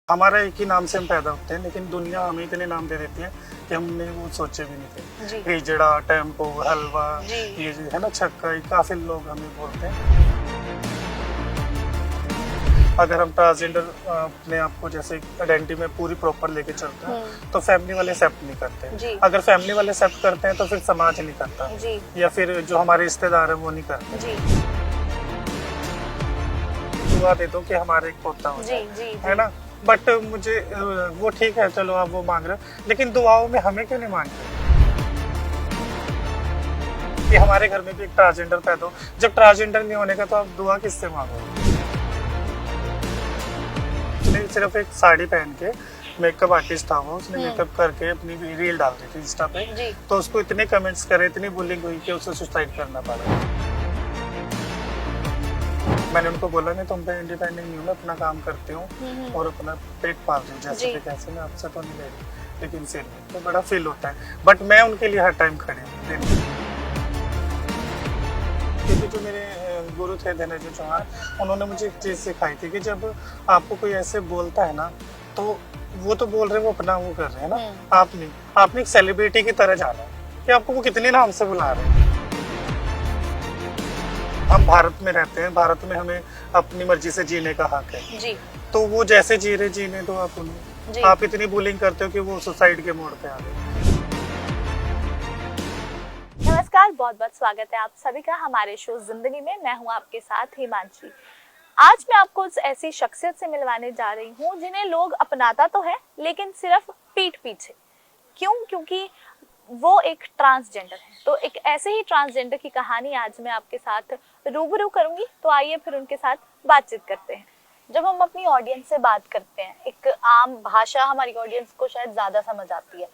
हमारा एक ही नाम से हम पैदा होते हैं, लेकिन दुनिया हमें इतने नाम दे देती है कि हमने वो सोचे भी नहीं थे। हिजड़ा, टेम्पो, हलवा, ये जो है ना छक्का, ये काफी लोग हमें बोलते हैं। अगर हम ट्रांसजेंडर अपने आप को जैसे आइडेंटिटी में पूरी प्रॉपर लेके चलते हैं तो फैमिली वाले एक्सेप्ट नहीं करते। अगर फैमिली वाले एक्सेप्ट करते हैं तो फिर समाज नहीं करता, या फिर जो हमारे रिश्तेदार हैं वो नहीं करते। दुआ दे दो कि हमारा एक पोता हो जाए, है ना। बट मुझे वो ठीक है, चलो आप वो मांग रहे हो, लेकिन दुआओं में हमें क्यों नहीं मांगते कि हमारे घर में भी एक ट्रांसजेंडर पैदा हो। जब ट्रांसजेंडर नहीं होने का तो आप दुआ किससे मांगोगे। उसने सिर्फ एक साड़ी पहन के, मेकअप आर्टिस्ट था वो, उसने मेकअप करके अपनी रील डाल दी थी इंस्टा पे, तो उसको इतने कमेंट्स करे, इतनी बुलिंग हुई कि उसे सुसाइड करना पड़ा। मैंने उनको बोला नहीं, तुम पे इंडिपेंडेंट नहीं हूँ, मैं अपना काम करती हूँ और अपना पेट पालती हूँ, जैसे कि कैसे मैं आपसे तो नहीं ले रही, लेकिन फिर तो बड़ा फील होता है। बट मैं उनके लिए हर टाइम खड़े हूँ, क्योंकि जो मेरे गुरु थे धनंजय चौहान, उन्होंने मुझे एक चीज सिखाई थी कि जब आपको कोई ऐसे बोलता है ना, तो वो तो बोल रहे हैं, वो अपना वो कर रहे हैं ना, आपने एक सेलिब्रिटी की तरह जाना है कि आपको वो कितने नाम से बुला रहे हैं। हम भारत में रहते हैं, भारत में हमें अपनी मर्जी से जीने का हक है जी। तो वो जैसे जी रहे जीने दो आप उन्हें। आप इतनी बुलिंग करते हो कि वो सुसाइड के मोड़ पे आ गए। नमस्कार, बहुत बहुत स्वागत है आप सभी का हमारे शो जिंदगी में। मैं हूं आपके साथ हिमांशी। आज मैं आपको उस ऐसी शख्सियत से मिलवाने जा रही हूं जिन्हें लोग अपनाता तो है, लेकिन सिर्फ पीठ पीछे। क्यों? क्योंकि वो एक ट्रांसजेंडर है। तो एक ऐसे ही ट्रांसजेंडर की कहानी आज मैं आपके साथ रूबरू करूंगी। तो आइए फिर उनके साथ बातचीत करते हैं। जब हम अपनी ऑडियंस से बात करते हैं, एक आम भाषा हमारी ऑडियंस को शायद ज्यादा समझ आती है।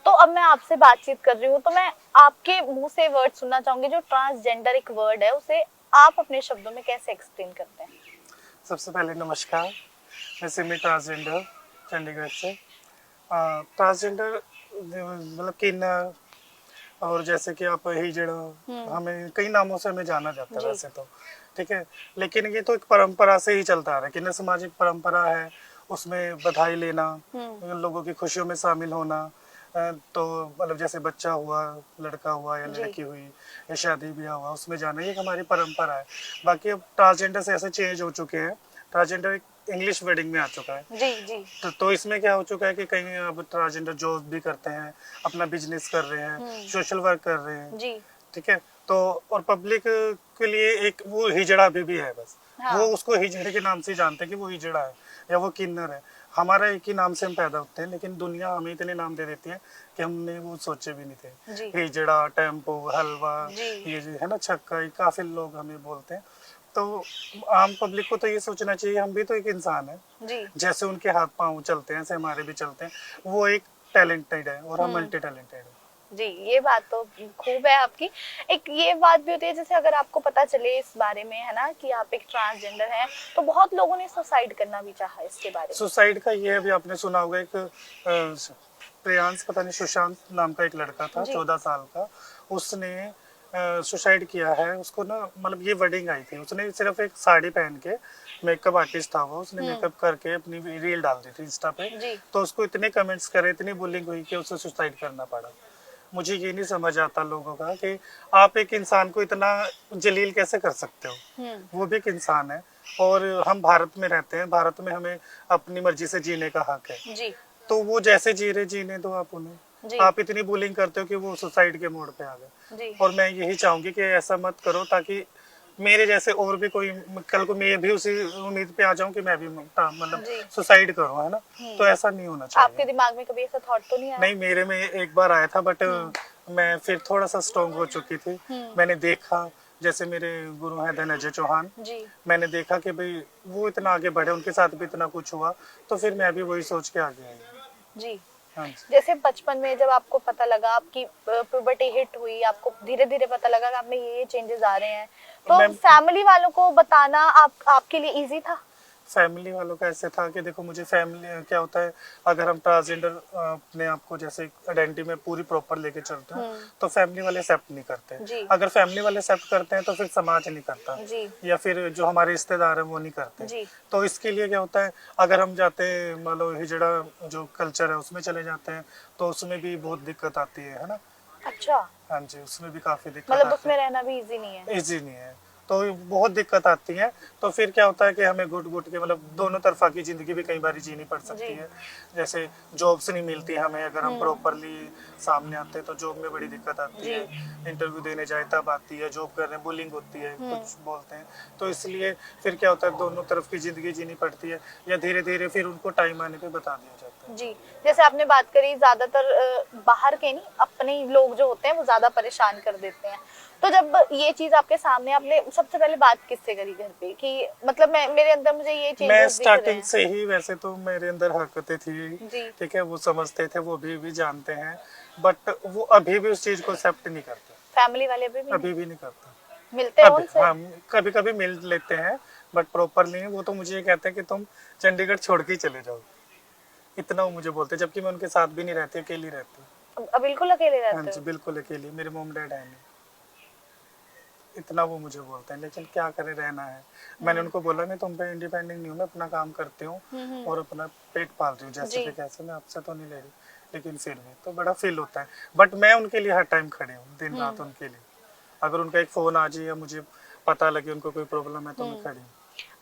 तो अब मैं आपसे बातचीत कर रही हूँ, तो मैं आपके मुंह से वर्ड सुनना चाहूंगी। जो ट्रांसजेंडर एक वर्ड है, उसे आप अपने शब्दों में कैसे एक्सप्लेन करते हैं? सबसे पहले नमस्कार, मैं सिमी ट्रांसजेंडर चंडीगढ़ से। ट्रांसजेंडर मतलब किन्नर, और जैसे कि आप हिजड़ा, हमें कई नामों से हमें जाना जाता है वैसे तो, ठीक है। लेकिन ये तो एक परंपरा से ही चलता आ रहा है। किन्नर सामाजिक परंपरा है, उसमें बधाई लेना, लोगों की खुशियों में शामिल होना। तो मतलब जैसे बच्चा हुआ, लड़का हुआ या लड़की हुई, या शादी ब्याह हुआ, उसमें जाना, ये हमारी परंपरा है। बाकी अब ट्रांसजेंडर से ऐसे चेंज हो चुके हैं। ट्रांसजेंडर एक इंग्लिश वर्डिंग में आ चुका है जी। तो इसमें क्या हो चुका है कि कहीं अब ट्रांसजेंडर जॉब भी करते हैं, अपना बिजनेस कर रहे हैं, सोशल वर्क कर रहे हैं जी, ठीक है। तो और पब्लिक के लिए एक वो हिजड़ा भी है बस। हाँ। वो उसको हिजड़े के नाम से जानते हैं कि वो हिजड़ा है या वो किन्नर है। हमारा एक ही नाम से हम पैदा होते हैं, लेकिन दुनिया हमें इतने नाम दे देती है कि हमने वो सोचे भी नहीं थे। हिजड़ा, टेम्पो, हलवा, ये जो है ना छक्का, ये काफी लोग हमें बोलते हैं। तो आम पब्लिक को तो ये सोचना चाहिए, हम भी तो एक इंसान है जी। जैसे उनके हाथ पांव चलते हैं, ऐसे हमारे भी चलते हैं। वो एक टैलेंटेड है और हम मल्टी टैलेंटेड है जी। ये बात तो खूब है आपकी। एक ये बात भी होती है, जैसे अगर आपको पता चले इस बारे में, है ना, कि आप एक ट्रांसजेंडर हैं, तो बहुत लोगों ने सुसाइड करना भी चाहा इसके बारे में। सुसाइड का ये अभी आपने सुना होगा, एक प्रियांश, पता नहीं, सुशांत नाम का एक लड़का था 14 साल का, उसने सुसाइड किया है। उसको ना मतलब ये वर्डिंग आई थी, उसने सिर्फ एक साड़ी पहन के, मेकअप आर्टिस्ट था वो, उसने मेकअप करके अपनी रील डाल दी थी इंस्टा पे, तो उसको इतने कमेंट्स करे, इतनी बुलिंग हुई कि उसे सुसाइड करना पड़ा। मुझे ये नहीं समझ आता लोगों का कि आप एक इंसान को इतना जलील कैसे कर सकते हो। वो भी एक इंसान है और हम भारत में रहते हैं, भारत में हमें अपनी मर्जी से जीने का हक है जी। तो वो जैसे जी रहे जीने दो आप उन्हें। आप इतनी बुलिंग करते हो कि वो सुसाइड के मोड़ पे आ गए, और मैं यही चाहूंगी कि ऐसा मत करो, ताकि मेरे जैसे और भी कोई, कल को मैं भी उसी उम्मीद पे आ जाऊं कि मैं भी मतलब सुसाइड करूं, है ना। तो ऐसा नहीं होना चाहिए। आपके दिमाग में कभी ऐसा थॉट तो नहीं आया? नहीं, मेरे में एक बार आया था, बट मैं फिर थोड़ा सा स्ट्रॉन्ग हो चुकी थी। मैंने देखा, जैसे मेरे गुरु हैं धनंजय चौहान जी, मैंने देखा कि भाई वो इतना आगे बढ़े, उनके साथ भी इतना कुछ हुआ, तो फिर मैं भी वही सोच के आगे आई जी। हाँ, जैसे बचपन में जब आपको पता लगा, आपकी पुबर्टी हिट हुई, आपको धीरे धीरे पता लगा कि आप में ये चेंजेस आ रहे हैं, तो फैमिली वालों को बताना आपके लिए इजी था? फैमिली वालों का ऐसे था कि देखो मुझे फैमिली क्या होता है, अगर हम ट्रांसजेंडर अपने आप को जैसे आइडेंटिटी में पूरी प्रॉपर लेके चलते हो तो फैमिली वाले एक्सेप्ट नहीं करते। जी। अगर फैमिली वाले एक्सेप्ट करते हैं तो फिर समाज नहीं करता, जी। या फिर जो हमारे रिश्तेदार हैं वो नहीं करते। जी। तो इसके लिए क्या होता है, अगर हम जाते हैं मान लो हिजड़ा जो कल्चर है उसमें चले जाते हैं तो उसमें भी बहुत दिक्कत आती है ना। अच्छा, हाँ जी, उसमें भी काफी दिक्कत मतलब आती उसमें रहना भी इजी नहीं है। है, इजी नहीं है, तो बहुत दिक्कत आती है। तो फिर क्या होता है कि हमें घुट घुट के मतलब दोनों तरफा की जिंदगी भी कई बार जीनी पड़ सकती जी। है। जैसे जॉब्स नहीं मिलती हमें, अगर हम प्रॉपरली सामने आते हैं तो जॉब में बड़ी दिक्कत आती जी। है। इंटरव्यू देने जाए तब आती है, जॉब कर रहे हैं बुलिंग होती है, कुछ बोलते हैं। तो इसलिए फिर क्या होता है, दोनों तरफ की जिंदगी जीनी पड़ती है, या धीरे धीरे फिर उनको टाइम आने पे बता दिया जाता है। जी, जैसे आपने बात करी, ज्यादातर बाहर के नहीं, अपने ही लोग जो होते हैं वो ज्यादा परेशान कर देते हैं। तो जब ये चीज आपके सामने, आपने सबसे पहले बात किससे करी घर पे कि मतलब मेरे अंदर मुझे ये मैं चेंजेस दिख रहे स्टार्टिंग हैं? से ही, वैसे तो मेरे अंदर हरकतें थी, जी। ठीक है, वो समझते थे, वो भी जानते हैं, बट वो अभी भी उस चीज को एक्सेप्ट नहीं करते। फैमिली वाले भी अभी नहीं भी नहीं करते। मिलते हो अभी उनसे? हाँ, कभी कभी मिल लेते हैं बट प्रॉपरली नहीं। वो तो मुझे ये कहते हैं कि तुम चंडीगढ़ छोड़ के ही चले जाओ, इतना वो मुझे बोलते हैं, जबकि मैं उनके साथ भी नहीं रहती, अकेली रहती हूँ। बिल्कुल अकेले हाँ रहते जी, हो? बिल्कुल अकेली, मेरे मॉम डैड है नहीं, इतना वो मुझे बोलते हैं। लेकिन क्या करें, रहना है। मैंने उनको बोला मैं तुम पे इंडिपेंडेंट नहीं हूँ, मैं अपना काम करती हूँ और अपना पेट पाल रही हूँ जैसे जी। भी कैसे, मैं आपसे तो नहीं ले रही, लेकिन फिर भी तो बड़ा फील होता है। बट मैं उनके लिए हर टाइम खड़ी हूँ, दिन रात उनके लिए। अगर उनका एक फोन आ जाए या मुझे पता लगे उनको कोई प्रॉब्लम है तो मैं खड़ी हूँ।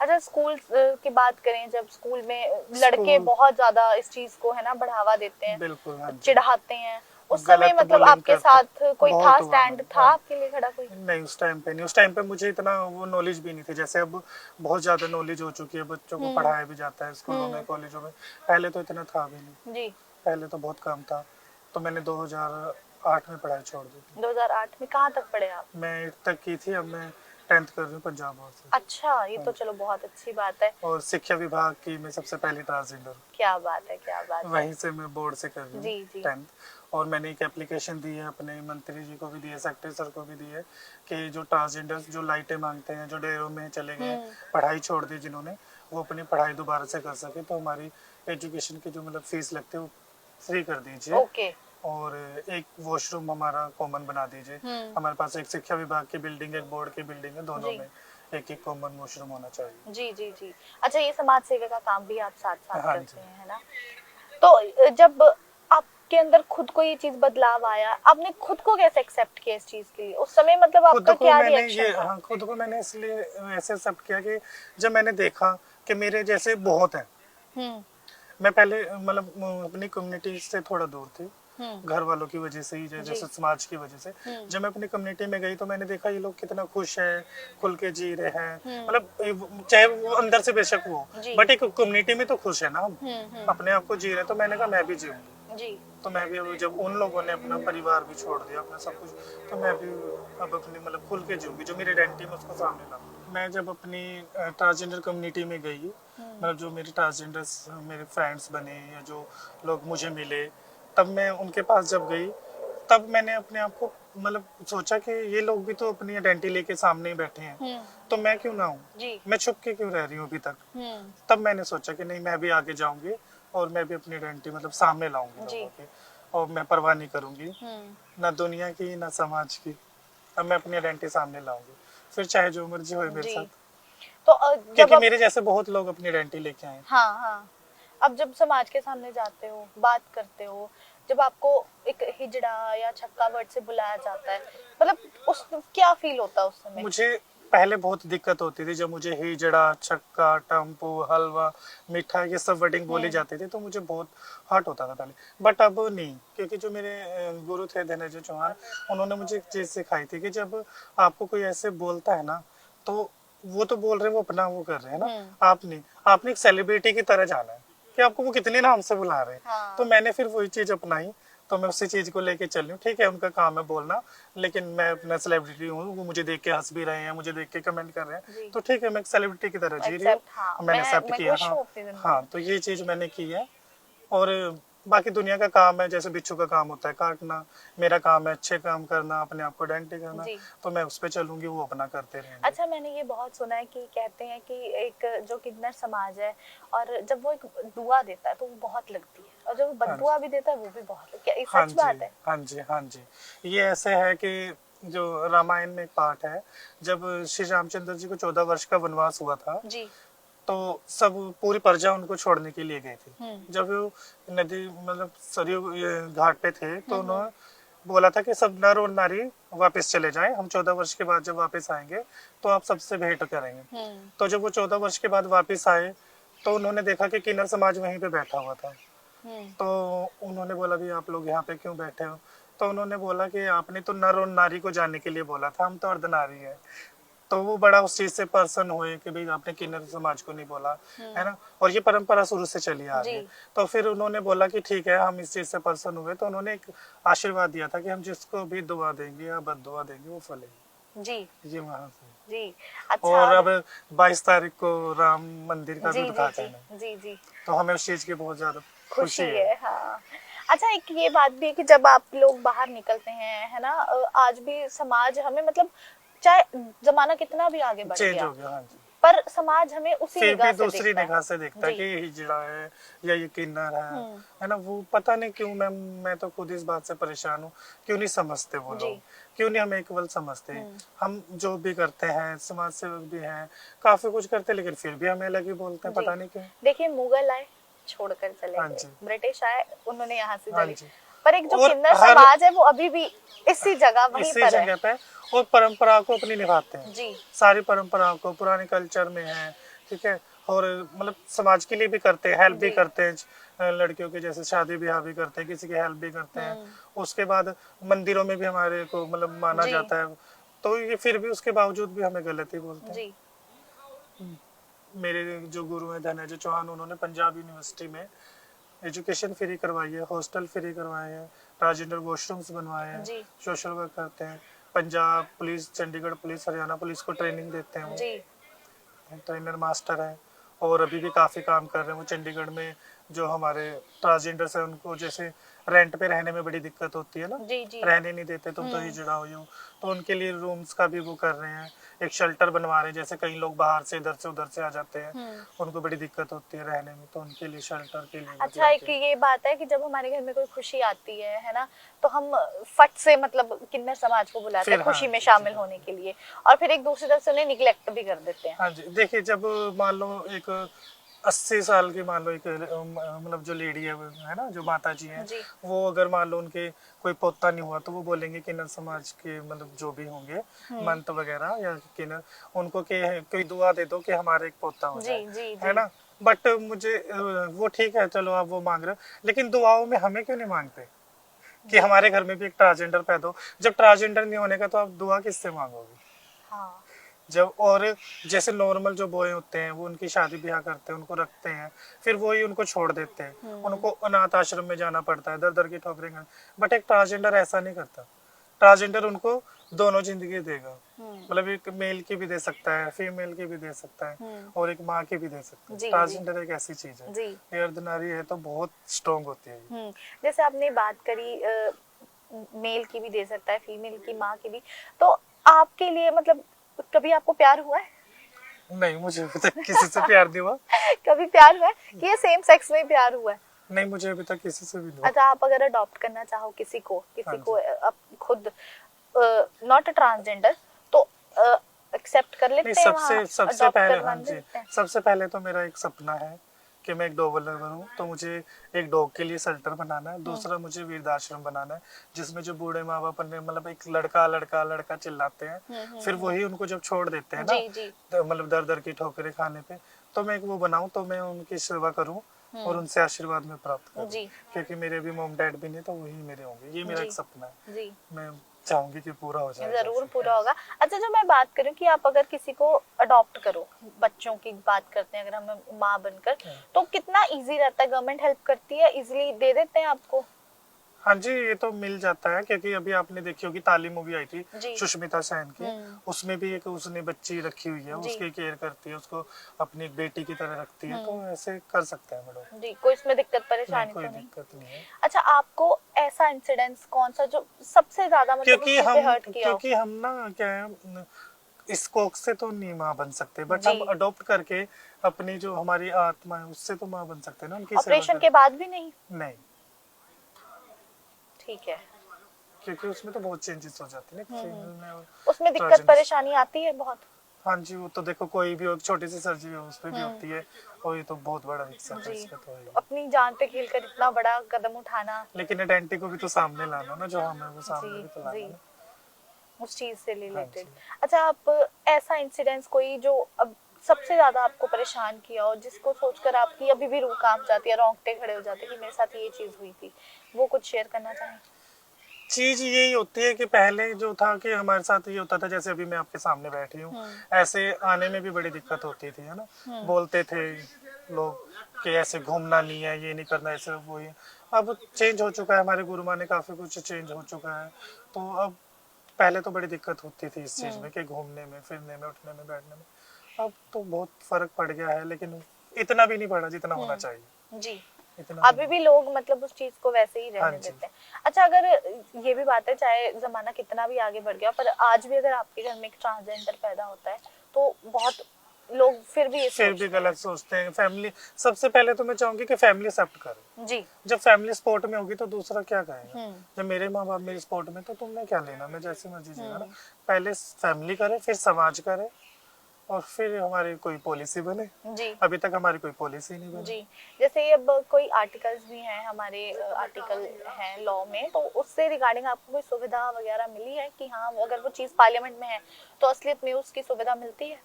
अच्छा, स्कूल की बात करें, जब स्कूल में लड़के स्कूल, बहुत ज्यादा इस चीज को है ना बढ़ावा देते हैं, बिल्कुल, हाँ जी, चिढ़ाते हैं, उस समय गलत मतलब bullying आपके करते, साथ कोई था, बहुत हुआ स्टैंड था हाँ। आपके लिए खड़ा कोई? नहीं, उस टाइम पे नहीं, उस टाइम पे मुझे इतना वो नॉलेज भी नहीं थी। जैसे अब बहुत ज्यादा नॉलेज हो चुकी है, बच्चों को पढ़ाया भी जाता है स्कूलों में, कॉलेजों में। पहले तो इतना था भी नहीं, जी। पहले तो बहुत कम था। तो मैंने 2008 में पढ़ाई छोड़ दी थी। 2008 में कहाँ तक पढ़े आप? मैं 8 तक की थी, अब मैं 10th कर रही हूँ पंजाब बोर्ड से। अच्छा, ये तो चलो बहुत अच्छी बात है। और शिक्षा विभाग की मैं सबसे पहली ट्रांसजेंडर, क्या बात है, क्या बात है। वहीं से मैं बोर्ड से कर रही जी, हूँ जी। 10th। और मैंने एक एप्लीकेशन दी है, अपने मंत्री जी को भी दी है, सेक्रेटरी सर को भी दी है, कि जो ट्रांसजेंडर्स जो लाइटें मांगते हैं, जो डेरों में चले गए, पढ़ाई छोड़ दी जिन्होंने, वो अपनी पढ़ाई दोबारा से कर सके। तो हमारी एजुकेशन की जो मतलब फीस लगती है वो फ्री कर दीजिए। ओके। और एक वॉशरूम हमारा कॉमन बना दीजिए। हमारे पास एक शिक्षा विभाग की बिल्डिंग, एक बोर्ड की बिल्डिंग है, दोनों जी। में एक एक कॉमन वॉशरूम होना चाहिए। जी, जी, जी। अच्छा, ये समाज सेवा का काम भी आप साथ साथ हाँ करते जी। हैं, है ना? तो जब आपके अंदर खुद को ये चीज बदलाव आया, आपने खुद को कैसे एक्सेप्ट किया इस चीज के लिए? उस समय मतलब खुद आपका को क्या मैंने रिएक्शन था? हाँ, खुद को मैंने इसलिए ऐसे एक्सेप्ट किया कि जब मैंने देखा कि मेरे जैसे बहुत हैं। हम्म। मैं पहले मतलब अपनी कम्युनिटी से थोड़ा दूर थी, हम्म। घर वालों की वजह से ही, जैसे समाज की वजह से। जब मैं अपनी कम्युनिटी में गई तो मैंने देखा ये लोग कितना खुश है, खुल के जी रहे हैं। मतलब चाहे वो अंदर से बेशक वो, जी। बट एक कम्युनिटी में तो खुश है ना हम, हम्म। अपने आप को जी रहे हैं। तो मैंने कहा मैं भी जीऊंगी। जी। तो मैं भी, अब जब उन लोगों ने अपना परिवार भी छोड़ दिया, अपना सब कुछ, तो मैं भी अब अपनी मतलब खुल के जीऊंगी, जो मेरी आइडेंटिटी में उसको सामने ला। मैं जब अपनी ट्रांसजेंडर कम्युनिटी में गई, मतलब जो मेरे ट्रांसजेंडर्स मेरे फ्रेंड्स बने या जो लोग मुझे मिले, तब मैं उनके पास जब गई, तब मैंने अपने आप को मतलब सोचा कि ये लोग भी तो अपनी आइडेंटिटी लेके सामने ही बैठे हैं, तो मैं क्यों ना हूँ, जी। मैं छुप के क्यों रह रही हूँ अभी तक। तब मैंने सोचा कि नहीं, मैं भी आगे जाऊंगी और मैं भी अपनी आइडेंटिटी मतलब सामने लाऊंगी जी। लोगों की, और मैं परवाह नहीं करूंगी ना दुनिया की ना समाज की। अब मैं अपनी आइडेंटिटी सामने लाऊंगी, फिर चाहे जो मर्जी हो मेरे जी। साथ, तो जब क्योंकि मेरे जैसे बहुत लोग अपनी आइडेंटिटी लेके आए। हाँ, हाँ, अब जब समाज के सामने जाते हो, बात करते हो, जब आपको एक हिजड़ा या छक्का वर्ड से बुलाया जाता है, मतलब उस क्या फील होता है उस समय? मुझे पहले बहुत दिक्कत होती थी जब मुझे हिजड़ा, छक्का, टम्पू, हलवा, मीठा, ये सब वर्डिंग बोली जाती थी, तो मुझे बहुत हर्ट होता था पहले। बट अब नहीं, क्योंकि जो मेरे गुरु थे धनंजय चौहान, उन्होंने मुझे एक चीज सिखाई थी कि जब आपको कोई ऐसे बोलता है ना, तो वो तो बोल रहे हैं, वो अपना वो कर रहे हैं ना, आपने एक सेलिब्रिटी की तरह जाना है कि आपको वो कितने नाम से बुला रहे हैं। हाँ। तो मैंने फिर वही चीज अपनाई, तो मैं उसी चीज को लेके चल रही हूँ। ठीक है, उनका काम है बोलना, लेकिन मैं अपना सेलिब्रिटी हूँ, वो मुझे देख के हंस भी रहे हैं, मुझे देख के कमेंट कर रहे हैं, तो ठीक है, मैं एक सेलिब्रिटी की तरह जी रही हूँ। हाँ, मैंने एक्सेप्ट मैं किया। खुश हूँ अपनी जिंदगी। हाँ, तो ये चीज मैंने की है। और बाकी दुनिया का काम है, जैसे बिच्छू का काम होता है काटना, मेरा काम है अच्छे काम करना, अपने आप को डेंटी करना, जी। तो मैं उस पे चलूंगी, वो अपना करते रहेंगे। अच्छा, मैंने ये बहुत सुना है कि कहते हैं कि एक जो किन्नर समाज है, और जब वो एक दुआ देता है तो वो बहुत लगती है, और जब वो हाँ बददुआ भी देता है वो भी बहुत लगती है। क्या ये हाँ सच जी, बात है? हाँ जी, हाँ जी। ये ऐसे है कि जो रामायण में एक पाठ है, जब श्री रामचंद्र जी को 14 वर्ष का वनवास हुआ था, जी। तो सब पूरी प्रजा उनको छोड़ने के लिए गए थे। हम्म। जब वो नदी मतलब सरयू ये घाट पे थे, तो उन्होंने बोला था कि सब नर और नारी वापस चले जाएं, हम 14 वर्ष के बाद जब वापस आएंगे तो आप सबसे भेंट करेंगे। हम्म। तो जब वो 14 वर्ष के बाद वापस आए, तो उन्होंने देखा कि किन्नर समाज वहीं पे बैठा हुआ था। हम्म। तो उन्होंने बोला भी आप लोग यहाँ पे क्यों बैठे हो? तो उन्होंने बोला कि आपने तो नर और नारी को जानने के लिए बोला था, हम तो अर्धनारी है। तो वो बड़ा उस चीज से पर्सन हुए कि भाई आपने किन्नर समाज को नहीं बोला, है ना। और ये परंपरा शुरू से चली आ रही है। जी। तो फिर उन्होंने बोला कि ठीक है, हम इस चीज से पर्सन हुए, तो उन्होंने एक आशीर्वाद दिया था कि हम जिसको भी दुआ देंगे या बद दुआ देंगे वो फलेगी। जी। ये वहां से। जी। अच्छा, और अब 22 तारीख को राम मंदिर का भी जी जी उद्घाटन जी है, जी जी तो हमें उस चीज की बहुत ज्यादा खुशी खुशी है। है, हाँ। अच्छा, एक ये बात भी है कि जब आप लोग बाहर निकलते हैं, है ना, आज भी समाज हमें मतलब, चाहे जमाना कितना भी आगे बढ़ चेंज गया, हो गया, हाँ जी, पर समाज हमें उसी फिर निगाह भी से दूसरी देखता है। निगाह से देखता है जी। कि ये हिजड़ा है या ये किन्नर हम्म। है ना। वो पता नहीं क्यों, मैं तो खुद इस बात से परेशान हूँ, क्यों नहीं समझते वो जी। लोग, क्यों नहीं हमें इक्वल समझते। हम्म। हम जो भी करते हैं, समाज सेवक भी हैं, काफी कुछ करते हैं, लेकिन फिर भी हमें अलग ही बोलते हैं, जी। पता नहीं क्यों। देखिए, मुगल आए, छोड़कर चले हाँ गए, जी, ब्रिटिश आए, उन्होंने यहाँ से हाँ चले, जी। पर एक जो और किन्नर हर समाज है वो अभी भी इसी जगह वहीं इसी पर है। जगह पे और परंपरा को अपनी निभाते हैं, जी। सारी परंपराओं को पुराने कल्चर में है, ठीक है। और मतलब समाज के लिए भी करते हैं, हेल्प भी जी। करते हैं, लड़कियों के जैसे शादी ब्याह भी करते हैं, किसी की हेल्प भी करते हैं। हम्म। उसके बाद मंदिरों में भी हमारे को मतलब माना जी। जाता है, तो ये फिर भी उसके बावजूद भी हमें गलत ही बोलते हैं। जी। मेरे जो गुरु हैं धनंजय चौहान, उन्होंने पंजाब यूनिवर्सिटी में एजुकेशन फ्री करवाई है, हॉस्टल फ्री करवाए हैं, राजेंद्र वॉशरूम्स बनवाए हैं, जी। सोशल वर्क करते हैं। Punjab police, Chandigarh police, Haryana police को ट्रेनिंग देते हैं, जी। वो ट्रेनर मास्टर हैं। और अभी भी काफ़ी काम कर रहे हैं वो चंडीगढ़ में। जो हमारे ट्रांसजेंडर्स हैं उनको जैसे रेंट पे रहने में बड़ी दिक्कत होती है ना, जी। जी। रहने नहीं देते, तुम तो हिजड़ा हो यूं, तो उनके लिए रूम्स का भी वो कर रहे हैं, एक शेल्टर बनवा रहे हैं। जैसे कई लोग बाहर से इधर से उधर से आ जाते हैं, उनको बड़ी दिक्कत होती है रहने में, तो उनके लिए शेल्टर के लिए अच्छा, एक ये बात है कि जब हमारे घर में कोई खुशी आती है ना, तो हम फट से मतलब किन्नर समाज को बुलाते हैं फिर खुशी हाँ, में शामिल होने के लिए, और फिर एक दूसरी तरफ से उन्हें निग्लेक्ट भी कर देते हैं। हाँ जी। देखिए, जब मान लो एक 80 साल की मान लो एक मतलब जो लेडी है ना, जो माता जी हैं, जी। वो अगर मान लो उनके कोई पोता नहीं हुआ, तो वो बोलेंगे किन्नर समाज के मतलब जो भी होंगे मंत वगैरह या किन्नर, उनको कि कोई दुआ दे दो कि हमारा एक पोता हो जी। जाए, जी। है जी। ना। बट मुझे वो ठीक है, चलो आप वो मांग रहे हो, लेकिन दुआओं में हमें क्यों नहीं मांगते कि हमारे घर में भी एक ट्रांसजेंडर पैदा हो? जब ट्रांसजेंडर नहीं होने का, तो आप दुआ किससे मांगोगे? हाँ। जब और जैसे नॉर्मल जो बॉय होते हैं, वो उनकी शादी ब्याह करते हैं, उनको रखते हैं, फिर वही उनको छोड़ देते हैं, उनको अनाथ आश्रम में जाना पड़ता है, दर दर की ठोकरें खानी। बट एक ट्रांसजेंडर ऐसा नहीं करता। ट्रांसजेंडर उनको दोनों जिंदगी देगा, मतलब एक मेल की भी दे सकता है, फीमेल की भी दे सकता है, और एक माँ की भी दे सकता है। जी। ट्रांसजेंडर एक ऐसी चीज है, जी। ये अर्धनारी है तो बहुत स्ट्रॉन्ग होती है ये। जैसे आपने बात करी, मेल की भी दे सकता है, फीमेल की, माँ की भी, तो आपके लिए मतलब कभी आपको प्यार हुआ है? नहीं, मुझे अभी तक किसी से प्यार नहीं हुआ। कभी प्यार हुआ है कि ये सेम सेक्स में प्यार हुआ है? नहीं, मुझे अभी तक किसी से भी नहीं हुआ। अच्छा, आप अगर अडॉप्ट करना चाहो किसी हाँ को जी। आप खुद नॉट अ ट्रांसजेंडर, तो एक्सेप्ट कर नहीं, लेते हैं वहाँ, सबसे अडॉप्ट पहले, करवा हाँ जी, देते हैं? सबसे पहले तो मेरा एक सपना है कि मैं एक डॉग लवर हूँ, तो मुझे एक डॉग के लिए शेल्टर बनाना है। दूसरा, मुझे वृद्धाश्रम बनाना है, जिसमें जो बूढ़े माँ बाप अपने मतलब एक लड़का लड़का लड़का चिल्लाते हैं, फिर वही उनको जब छोड़ देते हैं ना, जी। जी। तो मतलब दर दर की ठोकरें खाने पे, तो मैं एक वो बनाऊं, तो मैं उनकी सेवा करूं और उनसे आशीर्वाद में प्राप्त करूं। जी। क्योंकि मेरे भी मॉम डैड भी नहीं, तो वही मेरे होंगे। ये मेरा जी। एक सपना है, जी। मैं चाहूंगी कि पूरा हो जाए। जरूर पूरा होगा। अच्छा, जो मैं बात करूं कि आप अगर किसी को अडॉप्ट करो, बच्चों की बात करते हैं अगर हम माँ बनकर, तो कितना इजी रहता है? गवर्नमेंट हेल्प करती है, इजीली दे देते हैं आपको? हाँ जी, ये तो मिल जाता है, क्योंकि अभी आपने देखी होगी ताली मूवी आई थी जी। सुष्मिता सेन की। हम्म। उसमें भी एक उसने बच्ची रखी हुई है, जी। उसकी केयर करती है, उसको अपनी एक बेटी की तरह रखती है, तो हम्म। ऐसे कर सकते हैं मैडम। जी, कोई इसमें दिक्कत नहीं, परेशानी कोई तो नहीं? दिक्कत नहीं है। अच्छा, आपको ऐसा इंसिडेंस कौन सा जो सबसे ज्यादा मतलब उस चीज पे हर्ट किया हो? क्योंकि हम ना क्या है, इस कोख से तो नहीं माँ बन सकते, बट जी। हम अडॉप्ट करके अपनी जो हमारी आत्मा है उससे तो माँ बन सकते हैं ना, उनकी सेवा ऑपरेशन कर। के बाद भी नहीं? नहीं, ठीक है। क्योंकि उसमें तो बहुत चेंजेस हो जाते हैं ना हम्म। फीमेल में और उसमें दिक्कत ट्रांसजेंडर। परेशानी आती है बहुत? हाँ जी, वो तो देखो कोई भी हो, छोटी सी सर्जरी हो उस पे भी हम्म। होती है, और ये तो बहुत बड़ा रिस्क है जी, इसका, तो है तो ही। अपनी जान पे खेल कर इतना बड़ा कदम उठाना। लेकिन आइडेंटिटी को भी तो सामने लाना ना, जो हमें वो सामने जी। भी तो लाना जी, ना। उस चीज से हाँ रिलेटेड। जी। अच्छा, आप ऐसा इंसिडेंस कोई जो अब सबसे ज्यादा आपको परेशान किया हो, जिसको सोचकर आपकी अभी भी रूह कांप जाती है, रोंगटे खड़े हो जाते हैं कि मेरे साथ ये चीज हुई थी, वो कुछ शेयर करना चाहें? चीज यही होती है कि पहले जो था कि हमारे साथ ये होता था, जैसे अभी मैं आपके सामने बैठी हूँ, हम्म। ऐसे आने में भी बड़ी दिक्कत होती थी, है ना। हम्म। बोलते थे लोग कि ऐसे घूमना नहीं है, ये नहीं करना, ऐसे वो ये। अब चेंज हो चुका है, हमारे गुरु माँ ने काफी कुछ चेंज हो चुका है, तो अब पहले तो बड़ी दिक्कत होती थी इस चीज हम्म। में कि घूमने में, फिरने में, उठने में, बैठने में। अब तो बहुत फर्क पड़ गया है, लेकिन इतना भी नहीं पड़ा जितना होना चाहिए। जी। इतना भी अभी भी लोग मतलब उस चीज को वैसे ही नहीं। हाँ रहने जी। देते हैं। अच्छा, अगर ये भी बात है, चाहे जमाना कितना भी आगे बढ़ गया, पर आज भी अगर आपके घर में एक ट्रांसजेंडर पैदा होता है तो बहुत लोग फिर भी ये फिर भी सोचते गलत सोचते हैं। फैमिली सबसे पहले तो मैं चाहूंगी कि फैमिली एक्सेप्ट करे। हैं। जी। जब फैमिली सपोर्ट में होगी तो दूसरा क्या कहेगा। हम्म। जब मेरे माँ बाप मेरी सपोर्ट में, तो तुमने क्या लेना, मैं जैसी मर्जी जीना ना। हम्म। पहले फैमिली करे, फिर समाज करे, और फिर हमारी कोई पॉलिसी बने। जी। अभी तक हमारी कोई पॉलिसी नहीं बनी। जी, जैसे अब कोई आर्टिकल्स भी हैं हमारे, आर्टिकल हैं लॉ में, तो उससे रिगार्डिंग आपको कोई सुविधा वगैरह मिली है कि हाँ अगर वो चीज पार्लियामेंट में है तो असलियत में उसकी सुविधा मिलती है?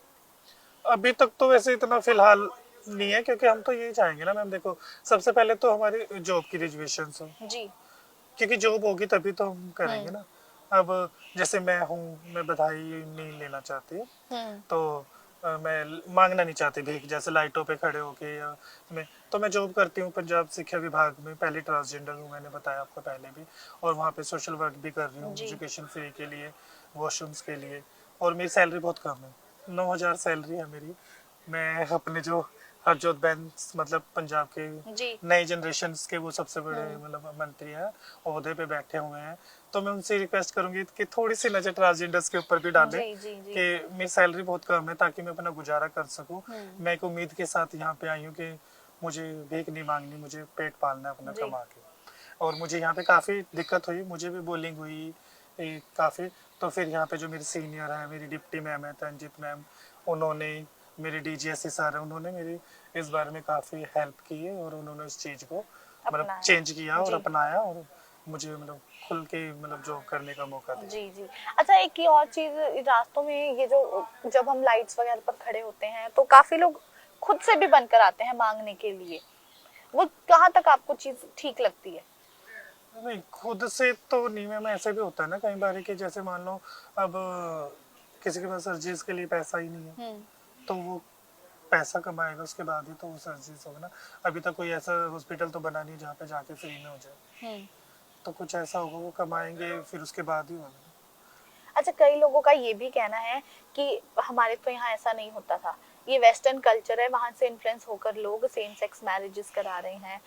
अभी तक तो वैसे इतना फिलहाल नहीं है, क्योंकि हम तो यही चाहेंगे ना मैम, देखो सबसे पहले तो हमारी जॉब की रिजर्वेशन हो, जी। क्योंकि जॉब होगी तभी तो हम करेंगे हम्म। ना। अब जैसे मैं हूँ, मैं बधाई नहीं लेना चाहती, हम्म। तो मैं मांगना नहीं चाहती भीख, जैसे लाइटों पे खड़े होके, या मैं तो मैं जॉब करती हूँ पंजाब शिक्षा विभाग में, पहले ट्रांसजेंडर हूँ, मैंने बताया आपको पहले भी, और वहाँ पे सोशल वर्क भी कर रही हूँ, जी। एजुकेशन फ्री के लिए, वॉशरूम्स के लिए। और मेरी सैलरी बहुत कम है, 9,000 सैलरी है मेरी। मैं अपने जो हरजोत बहन, मतलब पंजाब के जी। नई जनरेशन के वो सबसे बड़े हम्म। मतलब मंत्री हैं, ओहदे पे बैठे हुए हैं, तो मैं उनसे रिक्वेस्ट करूंगी कि थोड़ी सी नजर ट्रांसजेंडर्स के ऊपर भी डालें, जी। जी। जी। कि मेरी सैलरी बहुत कम है, ताकि मैं अपना गुजारा कर सकूं। हम्म। मैं एक उम्मीद के साथ यहाँ पे आई हूँ कि मुझे भीख नहीं मांगनी, मुझे पेट पालना है अपना जी। कमा के। और मुझे यहाँ पे काफ़ी दिक्कत हुई, मुझे भी बोलिंग हुई काफ़ी। तो फिर यहाँ पे जो मेरी सीनियर है, मेरी डिप्टी मैम है तंजित मैम, उन्होंने, मेरी डीजीएससी सर है, उन्होंने मेरी इस बारे में काफ़ी हेल्प की है, और उन्होंने इस चीज़ को मतलब अपनाया। चेंज किया और जी। अपनाया, और मुझे मतलब खुल के मतलब जॉब करने का मौका दिया। जी। जी। अच्छा, एक ही और चीज, रास्तों में ये जो जब हम लाइट्स वगैरह पर खड़े होते हैं तो काफी लोग खुद से भी बनकर आते हैं मांगने के लिए, वो कहाँ तक आपको चीज ठीक लगती है? नहीं, खुद से तो नहीं मैम, ऐसे भी होता है ना कई बार कि जैसे मान लो अब किसी के पास सर्जरीज के लिए पैसा ही नहीं है, हम्म। तो वो पैसा कमाएगा उसके बाद ही तो वो सर्जरीज होगा ना। अभी तक कोई ऐसा हॉस्पिटल तो बना नहीं जहाँ पे जाके फ्री में हो जाए, हम्म। तो कुछ ऐसा होगा, वो कमाएंगे फिर उसके बाद ही होगा। अच्छा, कई लोगों का ये भी कहना है कि हमारे तो यहाँ ऐसा नहीं होता था, ये वेस्टर्न कल्चर है, वहां से इन्फ्लुएंस होकर लोग सेम सेक्स मैरिजेस करा रहे हैं,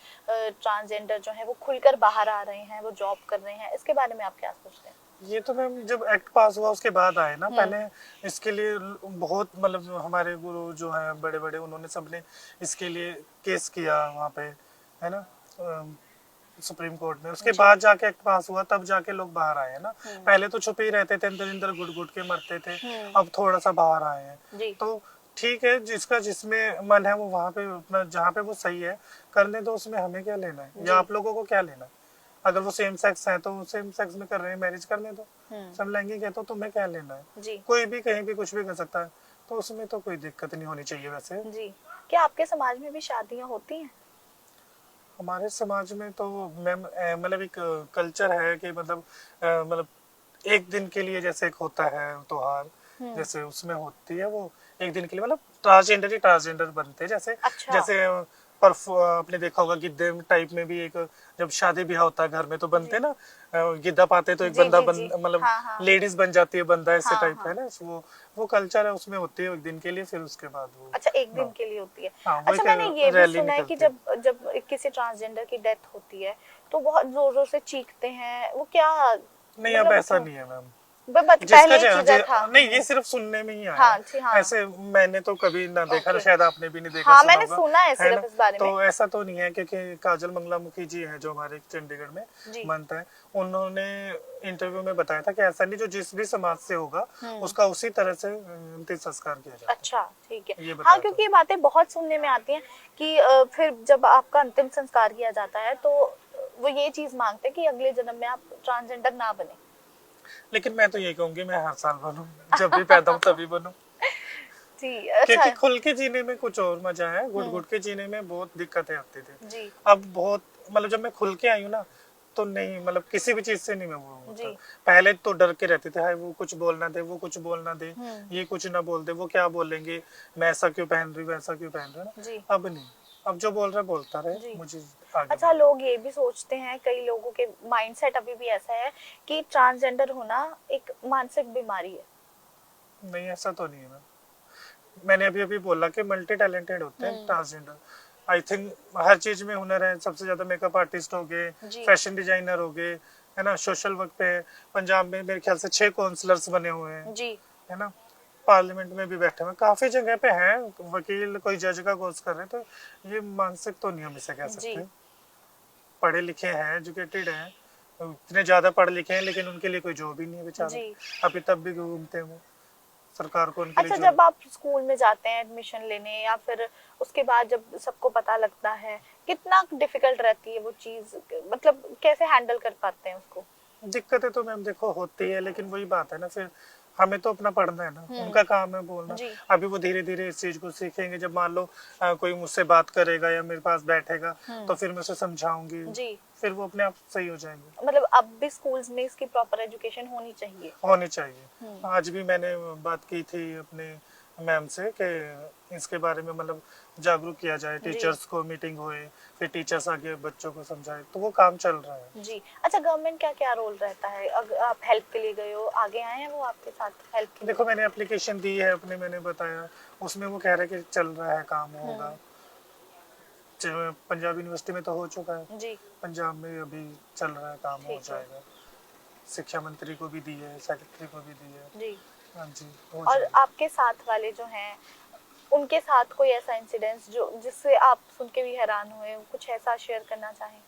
ट्रांसजेंडर जो है वो खुलकर बाहर आ रहे हैं, वो जॉब कर रहे हैं। इसके बारे में आप क्या सोचते हैं? ये तो मैम जब एक्ट पास हुआ उसके बाद आए ना, हम्म। पहले इसके लिए बहुत मतलब हमारे गुरु जो हैं बड़े बड़े, उन्होंने सबने इसके लिए केस किया वहाँ पे, है ना, सुप्रीम कोर्ट में। उसके जी। बाद जाके एक्ट पास हुआ, तब जाके लोग बाहर आए हैं ना। हम्म। पहले तो छुपे ही रहते थे, अंदर अंदर घुट घुट के मरते थे, हम्म। अब थोड़ा सा बाहर आए हैं। जी। तो ठीक है, जिसका जिसमें मन है वो वहाँ पे अपना, जहाँ पे वो सही है करने दो, उसमें हमें क्या लेना है, जी। या आप लोगों को क्या लेना है। अगर वो सेम सेक्स है तो सेम सेक्स में कर रहे हैं, मैरिज करने दो। सब लैंगिक है तो तुम्हें क्या लेना है। जी। कोई भी कहीं भी कुछ भी कर सकता है, तो उसमें तो कोई दिक्कत नहीं होनी चाहिए वैसे। जी। क्या आपके समाज में भी शादियां होती हैं? हमारे समाज में तो मैम मतलब एक कल्चर है कि मतलब एक दिन के लिए जैसे एक होता है त्योहार, जैसे उसमें होती है वो एक दिन के लिए, मतलब ट्रांसजेंडर ही ट्रांसजेंडर बनते हैं, जैसे अच्छा। जैसे आपने देखा होगा गिद्धे टाइप में भी एक, जब शादी ब्याह होता है घर में तो बनते हैं ना, गिद्धा पाते तो एक जी, बंदा जी, बन जी। मतलब हाँ, हाँ। लेडीज बन जाती है, बंदा ऐसे हाँ, टाइप हाँ। है ना, वो कल्चर है, उसमें होती है एक दिन के लिए, फिर उसके बाद वो अच्छा, एक दिन हाँ के लिए होती है। हाँ, वो अच्छा, एक मैंने ये भी रैली सुना है कि निकलती है। जब जब किसी ट्रांसजेंडर की डेथ होती है तो बहुत जोर जोर से चीखते हैं, वो क्या नहीं, अब मतलब ऐसा नहीं है मैम। जिसका पहले एक चीजा था। नहीं, ये सिर्फ सुनने में ही आया हाँ है। जी, हाँ। ऐसे मैंने तो कभी ना देखा, ओके। शायद आपने भी नहीं देखा, हाँ, सुना मैंने होगा, सुना है है ना। सिर्फ इस बारे तो में। ऐसा तो नहीं है, क्योंकि काजल मंगलामुखी जी हैं जो हमारे चंडीगढ़ में जी। मनता है, उन्होंने इंटरव्यू में बताया था कि ऐसा नहीं, जो जिस भी समाज से होगा हम्म। उसका उसी तरह से अंतिम संस्कार किया जाता अच्छा, ठीक है। है, ये हाँ, बताया था। क्योंकि ये बातें बहुत सुनने में आती हैं कि फिर जब आपका अंतिम संस्कार किया जाता है तो वो ये चीज मांगते हैं कि अगले जन्म में आप ट्रांसजेंडर ना बने। लेकिन मैं तो ये कहूंगी, मैं हर साल बनूं, जब भी पैदा हूं तभी बनूं, जी, अच्छा। क्योंकि खुल के जीने में कुछ और मजा है, घुट हम्म। घुट के जीने में बहुत दिक्कतें आती थी। जी, अब बहुत मतलब जब मैं खुल के आई हूँ ना, तो नहीं, मतलब किसी भी चीज से नहीं मैं वो होता। जी। पहले तो डर के रहते थे, हाय वो कुछ बोलना दे, वो कुछ बोलना दे, हम्म। ये कुछ ना बोल दे, वो क्या बोलेंगे, मैं ऐसा क्यों पहन रही हूँ, वैसा क्यों पहन रहा ना। जी। अब नहीं, अब जो बोल रहा है बोलता रहे, जी। मुझे आगे अच्छा, बढ़ना। लोग ये भी सोचते हैं, कई लोगों के माइंडसेट अभी भी ऐसा है कि ट्रांसजेंडर होना एक मानसिक बीमारी है। नहीं, ऐसा तो नहीं है। मैंने अभी अभी बोला कि मल्टी टैलेंटेड होते हैं हम्म। ट्रांसजेंडर। आई थिंक हर चीज में हुनर है, सबसे ज्यादा मेकअप आर्टिस्ट हो गए, जी। फैशन डिजाइनर हो गए, है ना, सोशल वर्क पे पंजाब में मेरे ख्याल से 6 काउंसलर्स बने हुए हैं, जी। है ना, पार्लियामेंट में भी बैठे हुए, काफी जगह पे हैं, वकील कोई जज का कोर्स कर रहे हैं, तो ये मानसिक तो नहीं हम इसे कह जी। सकते। पढ़े लिखे हैं, एजुकेटेड हैं, इतने ज्यादा पढ़े लिखे हैं, लेकिन उनके लिए कोई जॉब ही नहीं है बेचारे, जी। अभी तब भी घूमते हैं वो, सरकार को उनके लिए अच्छा, जॉब। जब आप स्कूल में जाते हैं एडमिशन लेने या फिर उसके बाद जब सबको पता लगता है, कितना डिफिकल्ट रहती है वो चीज, मतलब कैसे हैंडल कर पाते हैं उसको? दिक्कतें तो मैम देखो होती है, लेकिन वही बात है ना, फिर हमें तो अपना पढ़ना है ना, उनका काम है बोलना। जी। अभी वो धीरे धीरे इस चीज को सीखेंगे, जब मान लो कोई मुझसे बात करेगा या मेरे पास बैठेगा, तो फिर मैं उसे समझाऊंगी, जी। फिर वो अपने आप सही हो जाएंगे। मतलब अब भी स्कूल्स में इसकी प्रॉपर एजुकेशन होनी चाहिए। होनी चाहिए। हम्म। आज भी मैंने बात की थी अपने मैम से कि इसके बारे में मतलब जागरूक किया जाए, जी। टीचर्स को मीटिंग हुए, फिर टीचर्स आगे बच्चों को समझाए, तो वो काम चल रहा है। जी। अच्छा, गवर्नमेंट का क्या रोल रहता है? अगर आप हेल्प के लिए गए हो, आगे आए हैं वो आपके साथ हेल्प के लिए? देखो, मैंने एप्लीकेशन दी है अपने, मैंने बताया, उसमें वो कह रहे कि चल रहा है, काम होगा। पंजाब यूनिवर्सिटी में तो हो चुका है, जी। पंजाब में अभी चल रहा है, काम हो ठीक है। जाएगा। शिक्षा मंत्री को भी दी है, सेक्रेटरी को भी दी है। जी। हाँ जी, हो और जाएगा। आपके साथ वाले जो हैं, उनके साथ कोई ऐसा इंसिडेंस जो जिससे आप सुन के भी हैरान हुए, कुछ ऐसा शेयर करना चाहें?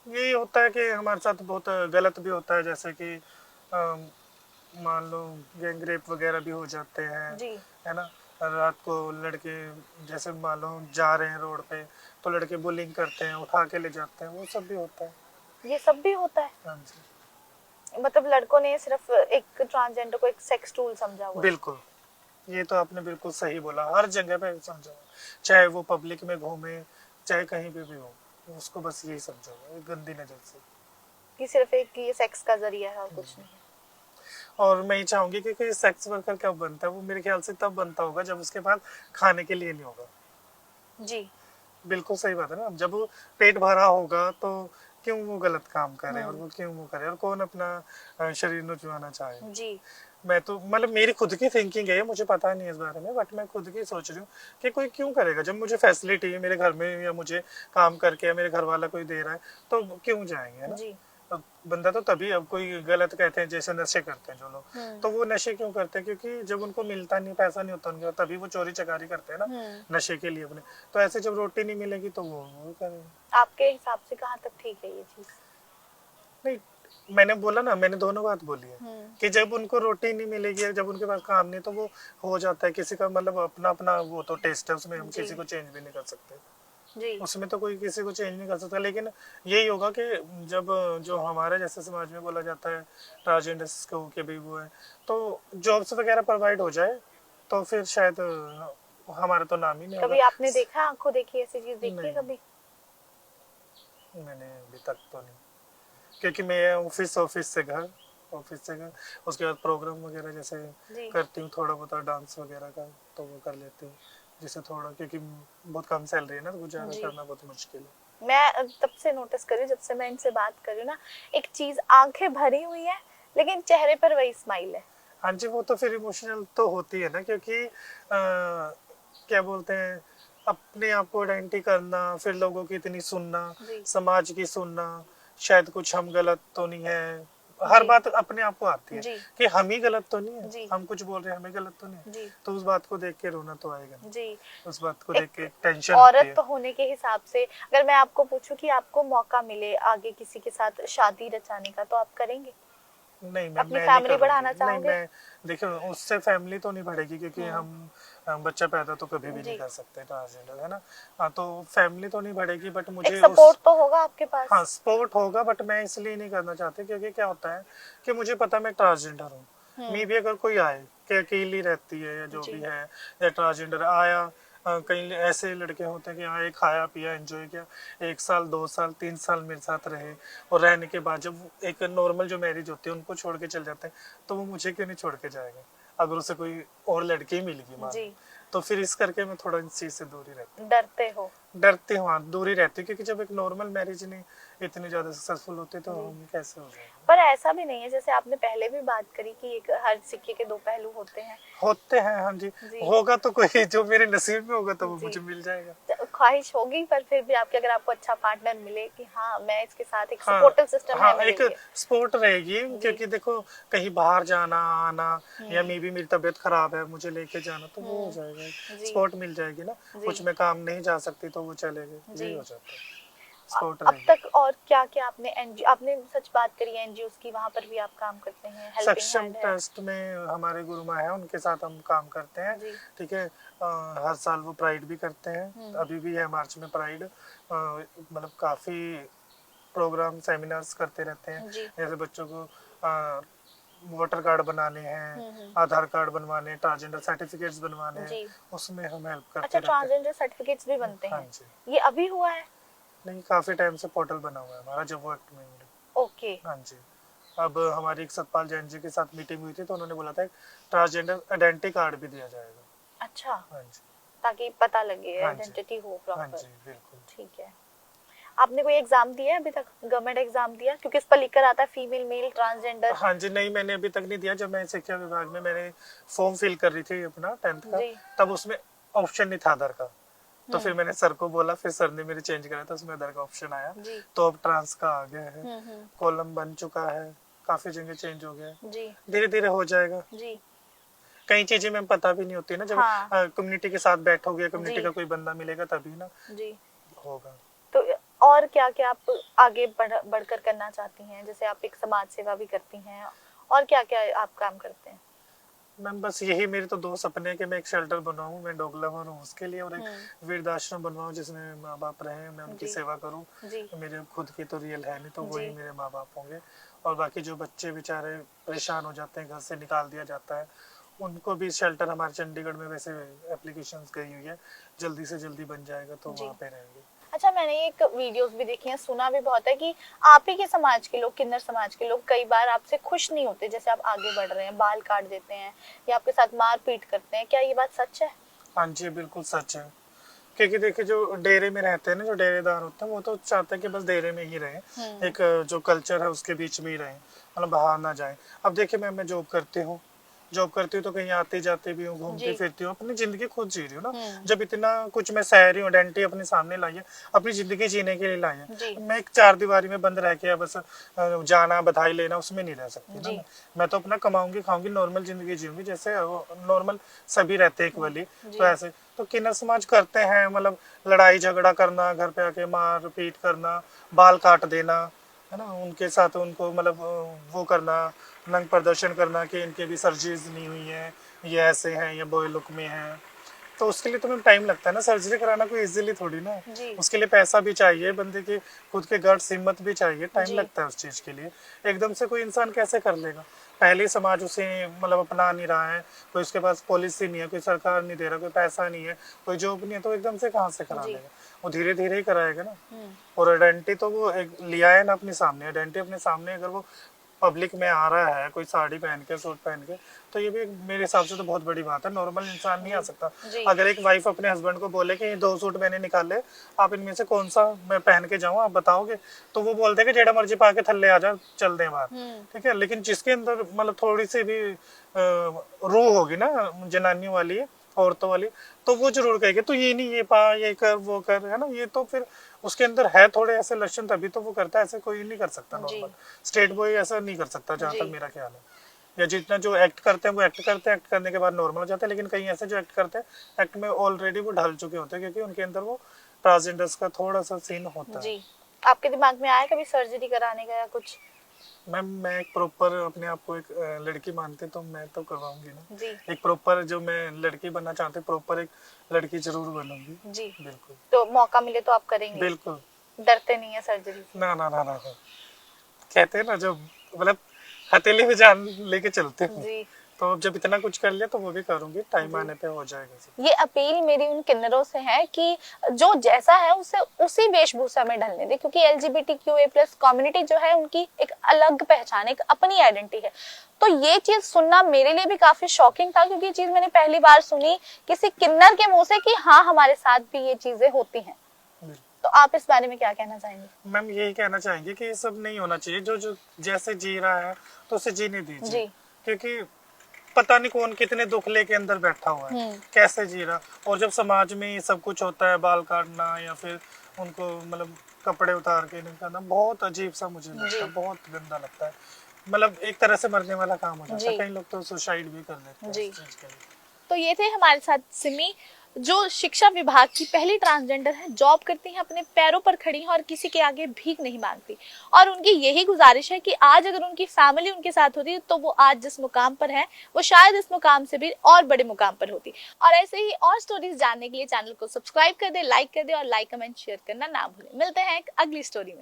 यही होता है कि हमारे साथ बहुत गलत भी होता है, जैसे कि मान लो गैंग रेप वगैरह भी हो जाते हैं, जी। है ना। रात को लड़के, जैसे मान लो जा रहे हैं रोड पे, तो लड़के बुलिंग करते हैं, उठा के ले जाते हैं, वो सब भी होता है। ये सब भी होता है? हाँ जी, मतलब लड़कों ने सिर्फ एक ट्रांसजेंडर को एक सेक्स टूल समझा हुआ है? बिल्कुल। ये तो आपने बिल्कुल सही बोला, हर जगह पे समझो, चाहे वो पब्लिक में घूमे, चाहे कहीं पे भी हो, उसको बस यही समझो, एक गंदी नजर से। कि सिर्फ एक ये सेक्स का जरिया है और कुछ नहीं है? और मैं ये चाहूंगी कि कोई सेक्स वर्कर कब बनता है, वो मेरे ख्याल से तब बनता होगा जब उसके पास खाने के लिए नहीं होगा। जी। बिल्कुल सही बात है ना, जब वो पेट भरा होगा तो क्यों वो गलत काम करे, और वो क्यों वो करे, और कौन अपना शरीर नुचवाना चाहे। जी। मैं तो मतलब मेरी खुद की थिंकिंग है, मुझे पता नहीं है इस बारे में, बट मैं खुद की सोच रही हूँ कि कोई क्यों करेगा, जब मुझे फैसिलिटी है मेरे घर में, या मुझे काम करके या मेरे घर वाला कोई दे रहा है, तो क्यों जाएंगे, है ना। जी। अब बंदा तो तभी, अब कोई गलत कहते हैं जैसे नशे करते हैं जो लोग, तो वो नशे क्यों करते हैं, क्योंकि जब उनको मिलता नहीं, पैसा नहीं होता उनके पास, तभी वो चोरी चकारी करते हैं ना, नशे के लिए अपने। तो ऐसे जब रोटी नहीं मिलेगी तो वो करेंगे। आपके हिसाब से कहाँ तक ठीक है ये चीज? नहीं, मैंने बोला ना, मैंने दोनों बात बोली है कि जब उनको रोटी नहीं मिलेगी, जब उनके पास काम नहीं, तो वो हो जाता है, किसी का मतलब अपना अपना वो तो टेस्ट है, उसमें हम जी। किसी को चेंज भी नहीं कर सकते, जी। उसमें तो कोई किसी को चेंज नहीं कर सकता। लेकिन यही होगा कि जब जो हमारे जैसे समाज में बोला जाता है ट्रांसजेंडर्स को कि भाई वो है, तो जॉब्स वगैरह प्रोवाइड हो जाए, तो फिर शायद हमारा तो नाम ही नहीं होगा। कभी आपने देखा, आंखों देखी ऐसी चीज देखी है नहीं, कभी? मैंने अभी तक तो नहीं, क्योंकि मैं ऑफिस से घर, उसके बाद प्रोग्राम वगैरह जैसे जी। करती हूँ, थोड़ा बहुत डांस वगैरह का तो वो कर लेती हूँ, जिससे थोड़ा, क्योंकि बहुत कम सैलरी है ना, तो गुजारा जी। करना बहुत मुश्किल है। मैं तब से नोटिस कर रही हूँ, जब से मैं इनसे बात कर रही हूँ ना, एक चीज, आंखें भरी हुई है लेकिन चेहरे पर वही स्माइल है। हाँ जी, वो तो फिर इमोशनल तो होती है ना, क्योंकि क्या बोलते हैं, अपने आप को आइडेंटिटी करना, फिर लोगों की इतनी सुनना, जी। समाज की सुनना, शायद कुछ हम गलत तो नहीं है, हर जी। बात अपने आप को आती है जी। कि हम ही गलत तो नहीं है, जी। हम कुछ बोल रहे हैं हमें गलत तो नहीं है, जी। तो उस बात को देख के रोना तो आएगा ना, जी। उस बात को देख एक के टेंशन होती औरत है। होने के हिसाब से अगर मैं आपको पूछूं कि आपको मौका मिले आगे किसी के साथ शादी रचाने का, तो आप करेंगे? नहीं अपनी मैं नहीं फैमिली करूंगी, बढ़ाना नहीं चाहोगे? मैं, देखियो उससे फैमिली तो नहीं बढ़ेगी, क्योंकि हम बच्चा पैदा तो कभी भी नहीं जी। कर सकते ट्रांसजेंडर है ना। हाँ, तो फैमिली तो नहीं बढ़ेगी, बट एक मुझे उस, सपोर्ट तो होगा आपके हाँ पास। सपोर्ट होगा, बट मैं इसलिए नहीं करना चाहती, क्योंकि क्या होता है कि मुझे पता मैं ट्रांसजेंडर हूँ। मे भी अगर कोई आए कि अकेली रहती है या जो भी जी। है, या ट्रांसजेंडर आया, कई ऐसे लड़के होते हैं कि आए, खाया पिया एंजॉय किया, 1 साल 2 साल 3 साल मेरे साथ रहे, और रहने के बाद जब एक नॉर्मल जो मैरिज होती है उनको छोड़ के चल जाते हैं, तो वो मुझे क्यों नहीं छोड़ के जाएगा, अगर उसे कोई और लड़की मिलेगी मान लो। जी। तो फिर इस करके मैं थोड़ा इस चीज से दूरी रहती डरते हो? डरती हूँ, हाँ, दूरी रहती हूँ, क्योंकि जब एक नॉर्मल मैरिज नहीं इतनी ज्यादा सक्सेसफुल होती तो जी। हम कैसे हो जाएंगे। पर ऐसा भी नहीं है, जैसे आपने पहले भी बात करी कि एक हर सिक्के के दो पहलू होते हैं। होते हैं, हाँ जी। जी। होगा तो कोई जो मेरे नसीब में होगा तो वो जी। मुझे मिल जाएगा। ख्वाहिश होगी, पर फिर भी आपके, अगर आपको अच्छा पार्टनर मिले कि हाँ मैं इसके साथ, एक हाँ, सपोर्टिव सिस्टम है हाँ मेरे एक लिए। सपोर्ट रहेगी, जी। क्योंकि देखो कहीं बाहर जाना आना, या मे भी मेरी तबीयत खराब है मुझे लेके जाना, तो वो हो जाएगा, जी। सपोर्ट मिल जाएगी ना। जी। कुछ में काम नहीं जा सकती तो वो चलेगी, जी। यही हो जाता है, सपोर्ट अब रहेगी। तक और क्या क्या आपने एनजीओ, आपने सच बात करी एनजीओ की, वहां पर भी आप काम करते हैं, हेल्पिंग सक्षम हैंड है? ट्रस्ट में हमारे गुरु माँ है, उनके साथ हम काम करते हैं। जी। ठीक है, हर साल वो प्राइड भी करते हैं, अभी भी है मार्च में प्राइड, मतलब काफी प्रोग्राम सेमिनार्स करते रहते हैं, जी। जैसे बच्चों को वोटर कार्ड बनाने हैं, आधार कार्ड बनवाने हैं, ट्रांसजेंडर सर्टिफिकेट्स बनवाने हैं, जी। उसमें हम हेल्प अच्छा, करते रहते हैं। ट्रांसजेंडर सर्टिफिकेट्स भी बनते हाँ हैं? जी। ये अभी हुआ है? नहीं, काफी टाइम से पोर्टल बना हुआ है हमारा, जब वो एक्ट में। ओके। हाँ जी। अब हमारी एक सतपाल जैन जी के साथ मीटिंग हुई थी, तो उन्होंने बोला था ट्रांसजेंडर आइडेंटिटी कार्ड भी दिया जाएगा। अच्छा, हाँ जी। ताकि पता लगे, हाँ जी। आइडेंटिटी हो हाँ प्रॉपर। जी, बिल्कुल। ठीक है। आपने कोई एग्जाम दिया है अभी तक, गवर्नमेंट एग्जाम दिया? क्योंकि इस पर लिखकर आता है फीमेल मेल ट्रांसजेंडर। हाँ जी, नहीं मैंने अभी तक नहीं दिया। जब मैं शिक्षा विभाग में मैंने फॉर्म फिल कर रही थी अपना 10th का, जी। तब उसमें ऑप्शन नहीं था आधार का, तो फिर मैंने सर को बोला, फिर सर ने मेरे चेंज करा था, उसमें आधार का ऑप्शन आया, जी। तो अब ट्रांस का आ गया है, कॉलम बन चुका है, काफी जगह चेंज हो गया है, जी। धीरे धीरे हो जाएगा। जी। कई चीजें में पता भी नहीं होती ना, जब हाँ। कम्युनिटी के साथ बैठोगे, कम्युनिटी जी। का कोई बंदा मिलेगा तभी ना जी। होगा। तो और क्या क्या आप आगे बढ़कर करना चाहती हैं? जैसे आप एक समाज सेवा भी करती हैं, और क्या क्या आप काम करते हैं? मैम बस यही मेरे तो दो सपने हैं कि मैं एक शेल्टर बनवाऊं, मैं डॉग लवर हूँ उसके लिए, और एक वृद्धाश्रम बनवाऊं जिसमें माँ बाप रहे, मैं उनकी जी। सेवा करूं। जी। मेरे खुद की तो रियल है नहीं, तो जी। वही मेरे माँ बाप होंगे। और बाकी जो बच्चे बेचारे परेशान हो जाते हैं, घर से निकाल दिया जाता है, उनको भी शेल्टर हमारे चंडीगढ़ में वैसे एप्लीकेशन गई हुई है, जल्दी से जल्दी बन जाएगा तो जी। वहाँ पे रहेंगे। अच्छा, मैंने एक वीडियोस भी देखी हैं, सुना भी बहुत है कि आप ही के समाज के लोग, किन्नर समाज के लोग, कई बार आपसे खुश नहीं होते जैसे आप आगे बढ़ रहे हैं, बाल काट देते हैं या आपके साथ मार पीट करते हैं। क्या ये बात सच है? हाँ जी, बिल्कुल सच है। क्योंकि देखिए जो डेरे में रहते हैं ना, जो डेरेदार होते हैं, वो तो चाहते हैं कि बस डेरे में ही रहें, एक जो कल्चर है उसके बीच में ही रहें, मतलब बाहर ना जाएं। अब देखिए मैं जॉब करती हूँ तो कहीं आते जाते भी हूँ, घूमती जी। फिरती हूँ, अपनी जिंदगी खुद जी रही हूँ ना। जब इतना कुछ मैं सह रही हूँ, आइडेंटिटी अपने सामने लाई है, अपनी जिंदगी जीने के लिए लाई है, जी। मैं एक चार दीवारी में बंद रह के बस जाना बधाई लेना उसमें नहीं रह सकती ना। जी। मैं तो अपना कमाऊंगी खाऊंगी, नॉर्मल जिंदगी जीऊंगी, जैसे नॉर्मल सभी रहते हैं इक्वली। तो ऐसे तो किन्नर समाज करते हैं, मतलब लड़ाई झगड़ा करना, घर पे आके मार पीट करना, बाल काट देना, है ना, उनके साथ उनको मतलब वो करना, नंग प्रदर्शन करना कि इनके भी सर्जरीज नहीं हुई है, ये ऐसे हैं, ये बॉय लुक में हैं। तो उसके लिए तुम्हें टाइम लगता है ना, सर्जरी कराना कोई इजीली थोड़ी ना है। जी। उसके लिए पैसा भी चाहिए, बंदे की खुद के गट्स हिम्मत भी चाहिए, टाइम जी। लगता है उस चीज़ के लिए। एकदम से कोई इंसान कैसे कर लेगा? पहले ही समाज उसे मतलब अपना नहीं रहा है, कोई उसके पास पॉलिसी नहीं है, कोई सरकार नहीं दे रहा, कोई पैसा नहीं है, कोई जॉब नहीं है, तो एकदम से कहाँ से करा जी। लेगा? वो धीरे धीरे ही कराएगा ना। और आइडेंटिटी तो वो एक लिया है ना अपने सामने, आइडेंटिटी अपने सामने अगर वो पब्लिक में आ रहा है कोई साड़ी पहन के, सूट पहन के, तो ये भी मेरे हिसाब से तो बहुत बड़ी बात है। नॉर्मल इंसान नहीं आ सकता। जी। अगर एक वाइफ अपने हस्बैंड को बोले कि ये 2 सूट मैंने निकाले, आप इनमें से कौन सा मैं पहन के जाऊं, आप बताओगे, तो वो बोलते हैं कि जेड़ा मर्जी पा के थल्ले आ जा, चल दे बाहर, ठीक है। लेकिन जिसके अंदर मतलब थोड़ी सी भी रूह होगी ना, जनानियों वाली, औरतों वाली, तो वो जरूर कहेगी तो ये नहीं, ये पा, ये कर, वो कर, है ना। ये तो फिर उसके अंदर है थोड़े ऐसे लक्षण, तभी तो वो करता है। ऐसे कोई नहीं कर सकता नॉर्मल स्ट्रेट बॉय, ऐसा नहीं कर सकता जहाँ तक मेरा ख्याल है। या जितना जो एक्ट करते हैं वो एक्ट करते हैं, एक्ट करने के बाद नॉर्मल हो जाते हैं। लेकिन कई ऐसे जो एक्ट करते हैं, एक्ट में ऑलरेडी वो ढल चुके होते हैं, क्योंकि उनके अंदर वो ट्रांसजेंडर्स का थोड़ा सा सीन होता है। जी। आपके दिमाग में आया कभी सर्जरी कराने का या कुछ? मैम मैं एक प्रॉपर अपने आप को एक लड़की मानते तो मैं तो करवाऊंगी ना जी। एक प्रॉपर, जो मैं लड़की बनना चाहते प्रॉपर एक लड़की जरूर बनूंगी। जी। बिल्कुल तो मौका मिले तो आप करेंगे? बिल्कुल। डरते नहीं है सर्जरी से? ना ना ना ना ना। कहते हैं ना, जो मतलब हथेली में जान लेके चलते हैं, जी। तो जब इतना कुछ कर लिया तो वो भी करूंगी, टाइम आने पे हो जाएगा सब। ये अपील मेरी उन किन्नरों से है कि जो जैसा है उसे उसी वेशभूषा में ढलने दे, क्योंकि LGBTQA+ कम्युनिटी जो है उनकी एक अलग पहचान, एक अपनी आइडेंटिटी है। तो ये चीज सुनना मेरे लिए भी काफी शॉकिंग था, क्योंकि ये चीज मैंने पहली बार सुनी किसी किन्नर के मुंह से कि हाँ हमारे साथ भी ये चीजें होती हैं। तो आप इस बारे में क्या कहना चाहेंगे? मैम यही कहना चाहेंगे कि ये सब नहीं होना चाहिए। जो जो जैसे जी रहा है तो उसे जीने दीजिए, जी। क्योंकि पता नहीं कौन कितने दुख लेके अंदर बैठा हुआ है, कैसे जी रहा। और जब समाज में ये सब कुछ होता है, बाल काटना या फिर उनको मतलब कपड़े उतार के निकालना, बहुत अजीब सा मुझे लगता है, बहुत गंदा लगता है। मतलब एक तरह से मरने वाला काम हो जाता है। कई लोग तो सुसाइड भी कर लेते हैं इस चीज के लिए। तो ये थे हमारे साथ सिमी, जो शिक्षा विभाग की पहली ट्रांसजेंडर है, जॉब करती हैं, अपने पैरों पर खड़ी हैं और किसी के आगे भीख नहीं मांगती। और उनकी यही गुजारिश है कि आज अगर उनकी फैमिली उनके साथ होती तो वो आज जिस मुकाम पर है वो शायद इस मुकाम से भी और बड़े मुकाम पर होती। और ऐसे ही और स्टोरीज जानने के लिए चैनल को सब्सक्राइब कर दे, लाइक कर दे और लाइक कमेंट शेयर करना ना भूलें। मिलते हैं एक अगली स्टोरी में।